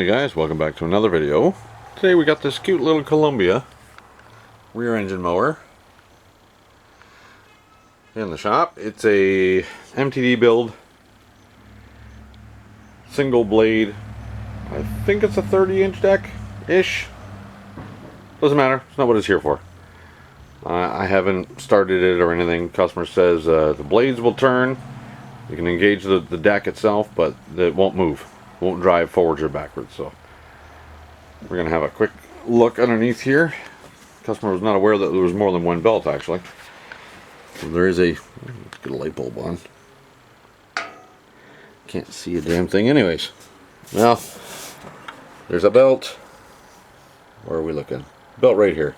Hey guys, welcome back to another video. Today we got this cute little Columbia rear engine mower in the shop. It's a MTD build, single blade. I think it's a 30-inch deck-ish. Doesn't matter, it's not what it's here for. I haven't started it or anything. Customer says the blades will turn. You can engage the deck itself, but it won't move. Won't drive forwards or backwards. So we're gonna have a quick look underneath here. Customer was not aware that there was more than one belt actually. So there is a, let's get a light bulb on. Can't see a damn thing anyways. Well, there's a belt. Where are we looking? Belt right here.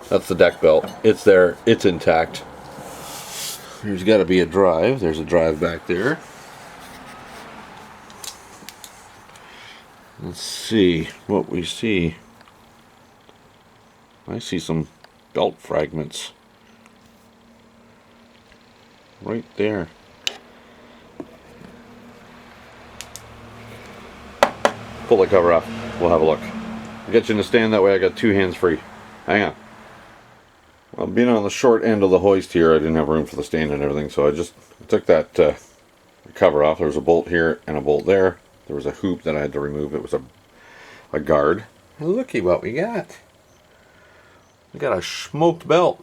That's the deck belt. It's there, it's intact. There's got to be a drive. There's a drive back there. Let's see what we see. I see some belt fragments right there. Pull the cover off. We'll have a look. I'll get you in the stand, that way I got two hands free. Hang on. Well, being on the short end of the hoist here, I didn't have room for the stand and everything, so I just took that cover off. There was a bolt here and a bolt there. There was a hoop that I had to remove. It was a guard. And looky what we got. We got a smoked belt.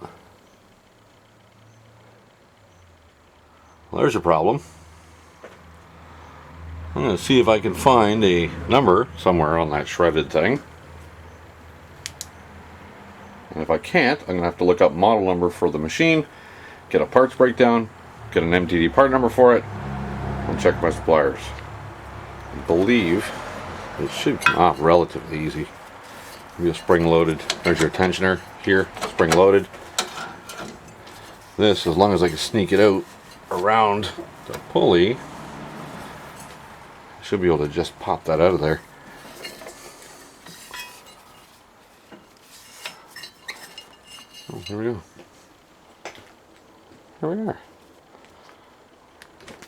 Well, there's a problem. I'm going to see if I can find a number somewhere on that shredded thing. And if I can't, I'm going to have to look up model number for the machine, get a parts breakdown, get an MTD part number for it, and check my suppliers. I believe it should come off relatively easy. Maybe a spring loaded. There's your tensioner here, spring loaded. This, as long as I can sneak it out around the pulley, I should be able to just pop that out of there. Oh, here we go. Here we are.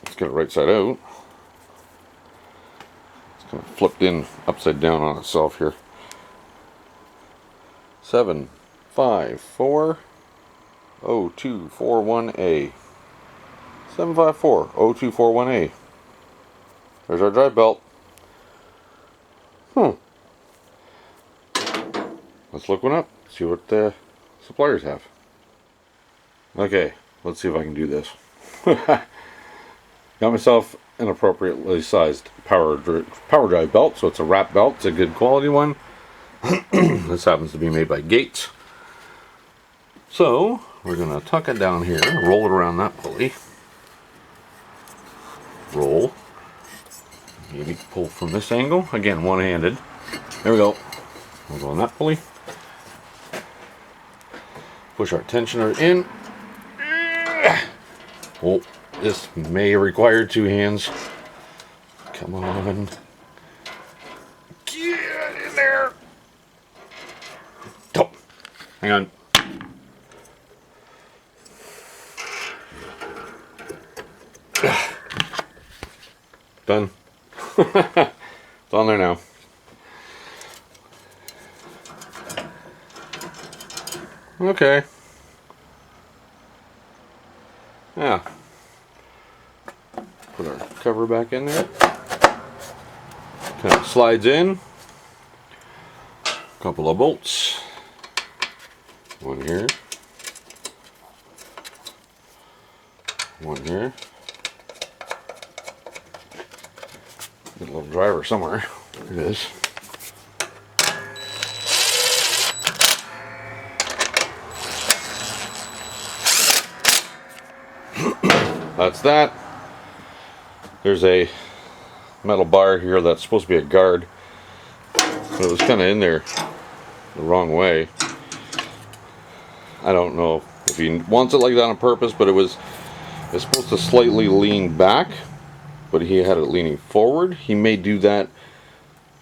Let's get it right side out. It's kind of flipped in upside down on itself here. 7540241A. 7540241A. There's our drive belt. Let's look one up. See what the suppliers have. Okay, let's see if I can do this. Got myself an appropriately sized power drive belt, so it's a wrap belt. It's a good quality one. This happens to be made by Gates. So we're gonna tuck it down here, roll it around that pulley. Roll. Maybe pull from this angle. Again, one-handed. There we go. We'll go on that pulley. Push our tensioner in. Oh, this may require two hands. Come on. Get in there. Oh, hang on. Done. It's on there now. Okay. Yeah. Put our cover back in there. Kind of slides in. A couple of bolts. One here. One here. Get a little driver somewhere. There it is. That's that. There's a metal bar here that's supposed to be a guard, but it was kind of in there the wrong way. I don't know if he wants it like that on purpose, but it's supposed to slightly lean back, but he had it leaning forward. He may do that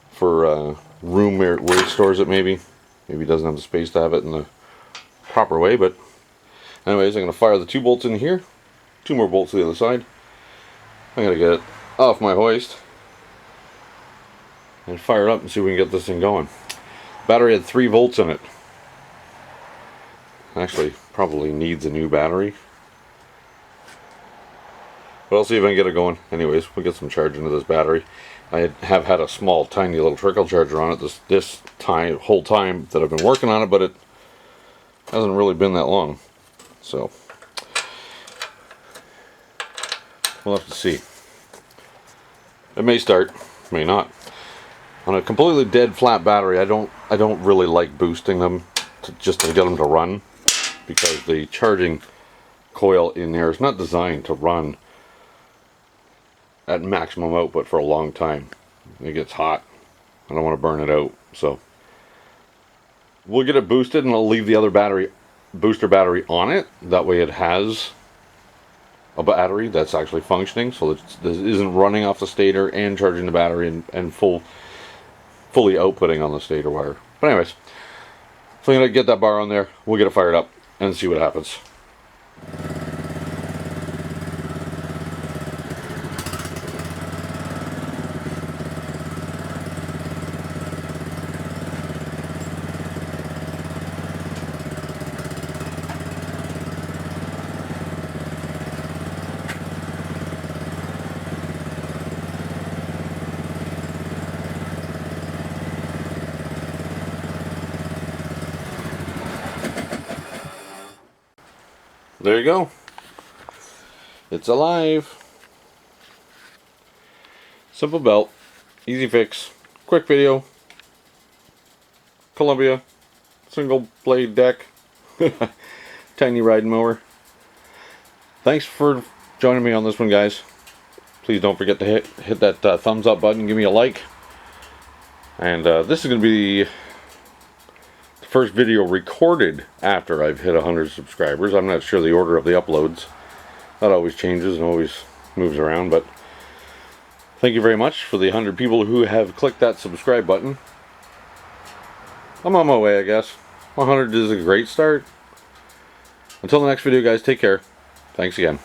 for room where he stores it, maybe he doesn't have the space to have it in the proper way. But anyways, I'm going to fire the two bolts in here. Two more bolts to the other side. I'm going to get it off my hoist. and fire it up and see if we can get this thing going. Battery had 3 volts in it. Actually, probably needs a new battery. But I'll see if I can get it going. Anyways, we'll get some charge into this battery. I have had a small, tiny little trickle charger on it this whole time that I've been working on it, but it hasn't really been that long. So we'll have to see. It may start, may not. On a completely dead flat battery, I don't really like boosting them just to get them to run, because the charging coil in there is not designed to run at maximum output for a long time. It gets hot. I don't want to burn it out, so we'll get it boosted, and I'll leave the other booster battery on it. That way it has a battery that's actually functioning, so that this isn't running off the stator and charging the battery and fully outputting on the stator wire. But anyways, so I'm going to get that bar on there, we'll get it fired up and see what happens. There you go. It's alive. Simple belt, easy fix, quick video. Columbia, single blade deck, tiny riding mower. Thanks for joining me on this one, guys. Please don't forget to hit that thumbs up button, give me a like. And this is going to be first video recorded after I've hit 100 subscribers. I'm not sure the order of the uploads. That always changes and always moves around, but thank you very much for the 100 people who have clicked that subscribe button. I'm on my way, I guess. 100 is a great start. Until the next video, guys, take care. Thanks again.